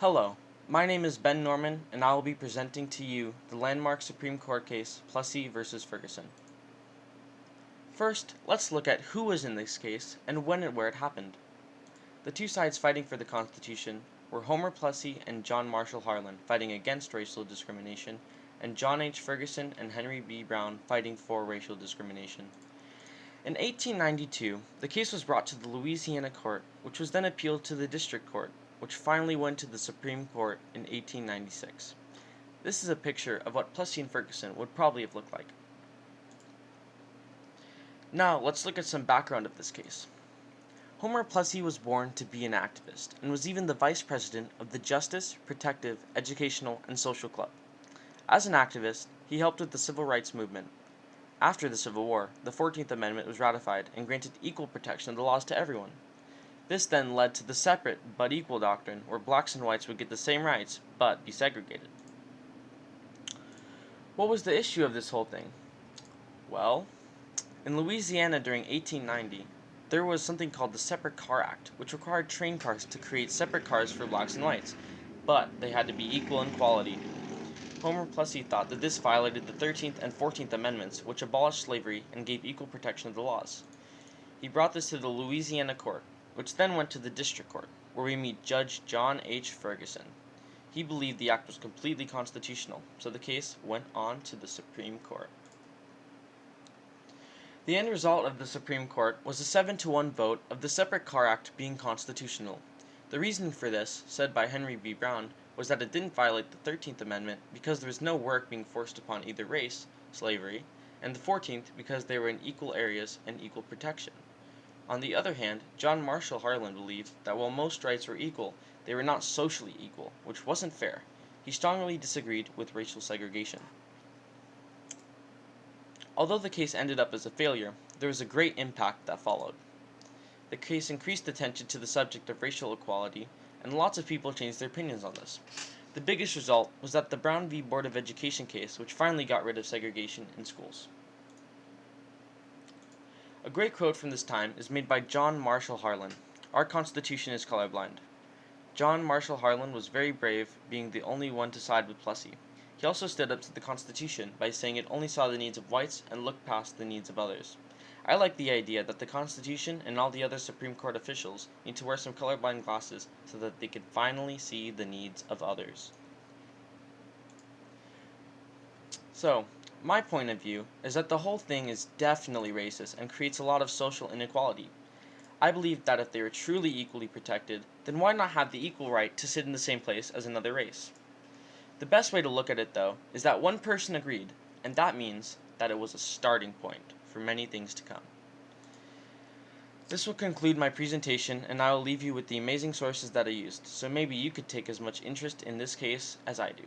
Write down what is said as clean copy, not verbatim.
Hello, my name is Ben Norman, and I will be presenting to you the landmark Supreme Court case Plessy v. Ferguson. First, let's look at who was in this case and when and where it happened. The two sides fighting for the Constitution were Homer Plessy and John Marshall Harlan fighting against racial discrimination, and John H. Ferguson and Henry B. Brown fighting for racial discrimination. In 1892, the case was brought to the Louisiana court, which was then appealed to the district court, which finally went to the Supreme Court in 1896. This is a picture of what Plessy and Ferguson would probably have looked like. Now, let's look at some background of this case. Homer Plessy was born to be an activist, and was even the vice president of the Justice, Protective, Educational, and Social Club. As an activist, he helped with the Civil Rights Movement. After the Civil War, the 14th Amendment was ratified and granted equal protection of the laws to everyone. This then led to the separate but equal doctrine, where blacks and whites would get the same rights but be segregated. What was the issue of this whole thing? Well, in Louisiana during 1890, there was something called the Separate Car Act, which required train cars to create separate cars for blacks and whites, but they had to be equal in quality. Homer Plessy thought that this violated the 13th and 14th Amendments, which abolished slavery and gave equal protection of the laws. He brought this to the Louisiana court, which then went to the district court, where we meet Judge John H. Ferguson. He believed the act was completely constitutional, so the case went on to the Supreme Court. The end result of the Supreme Court was a 7-1 vote of the Separate Car Act being constitutional. The reason for this, said by Henry B. Brown, was that it didn't violate the 13th Amendment because there was no work being forced upon either race, slavery, and the 14th because they were in equal areas and equal protection. On the other hand, John Marshall Harlan believed that while most rights were equal, they were not socially equal, which wasn't fair. He strongly disagreed with racial segregation. Although the case ended up as a failure, there was a great impact that followed. The case increased attention to the subject of racial equality, and lots of people changed their opinions on this. The biggest result was that the Brown v. Board of Education case, which finally got rid of segregation in schools. A great quote from this time is made by John Marshall Harlan. "Our Constitution is colorblind." John Marshall Harlan was very brave, being the only one to side with Plessy. He also stood up to the Constitution by saying it only saw the needs of whites and looked past the needs of others. I like the idea that the Constitution and all the other Supreme Court officials need to wear some colorblind glasses so that they can finally see the needs of others. So, my point of view is that the whole thing is definitely racist and creates a lot of social inequality. I believe that if they were truly equally protected, then why not have the equal right to sit in the same place as another race? The best way to look at it, though, is that one person agreed, and that means that it was a starting point for many things to come. This will conclude my presentation, and I will leave you with the amazing sources that I used, so maybe you could take as much interest in this case as I do.